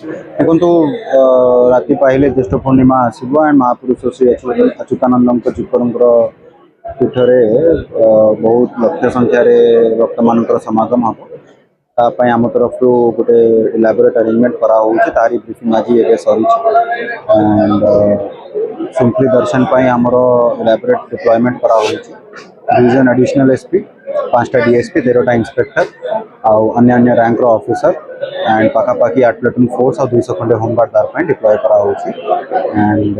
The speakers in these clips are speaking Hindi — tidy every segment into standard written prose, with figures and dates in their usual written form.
ଦେଖନ୍ତୁ ରାତି ପାହିଲେ ଜ୍ୟେଷ୍ଠ ପୂର୍ଣ୍ଣିମା ଆସିବ ଆଣ୍ଡ ମହାପୁରୁଷ ଶ୍ରୀ ଅଚ୍ୟୁତାନନ୍ଦଙ୍କ ଚିକରଙ୍କର ପୀଠରେ ବହୁତ ଲକ୍ଷ ସଂଖ୍ୟାରେ ଭକ୍ତମାନଙ୍କର ସମାଗମ ହେବ। ତା ପାଇଁ ଆମ ତରଫରୁ ଗୋଟେ ଇଲାବୋରେଟ୍ ଆରେଞ୍ଜମେଣ୍ଟ କରାହେଉଛି। ତାରି ବ୍ରିଫିଂ ଆଜି ଏବେ ସରିଛି ଆଣ୍ଡ ସିମ୍ପଲି ଦର୍ଶନ ପାଇଁ ଆମର ଇଲାବୋରେଟ୍ ଡିପ୍ଲୟମେଣ୍ଟ କରାହେଉଛି। डिवीजन एडिशनल एसपी 5टा डीएसपी 13टा इंस्पेक्टर आउ अन्य अन्य रैंक ऑफिसर एंड पाखापाखि 8 प्लेटून फोर्स और 200 खंडे होमगार्ड तार ପାଇଁ डिप्लॉय କରାହଉଛି एंड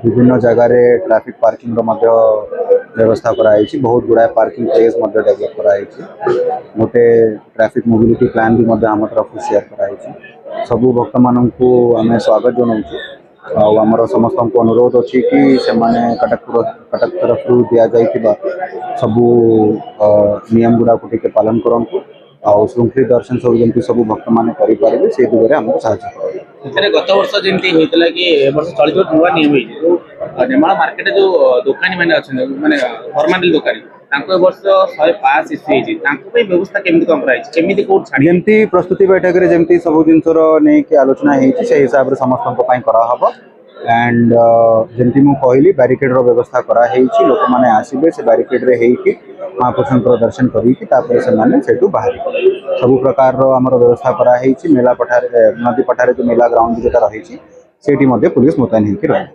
विभिन्न जगह ट्रैफिक पार्किंग व्यवस्था कराई। बहुत गुड़ाए पार्किंग प्लेस डेवलप कराई। गोटे ट्रैफिक मोबिलिटी प्लान भी आम तरफ शेयर कराई। सबू भक्त मानू आम स्वागत जनाऊँ आमर समस्त को अनुरोध अच्छी कि कटक तरफ दि जा सबू नियम गुड़ा टी पालन करूँ आउ श्रृंखली दर्शन सब जमी सब भक्त मैंने करेंगे से दिगरे आमको साहय गत वर्ष जमी होता कि वर्ष चलित नुआ नियम नेमाल मार्केट जो दुकानी मैंने अच्छा माने फर्माल दुकानी वर्ष 105 इश्यू व्यवस्था केमी कम कराई जमी प्रस्तुति बैठक में जमी सब जिनसर नहीं आलोचना से हिसाब से समस्त कराहब एंड जमी मु कहली बैरिकेड व्यवस्था कराई। लोक मैंने आसबे से बैरिकेड रे हेकि महापुरुषों दर्शन करके से बाहर सब प्रकार आमर व्यवस्था कराई। मेला पठार नदी पठार जो मेला ग्राउंड जोटा रही पुलिस मुतयन होकर रही।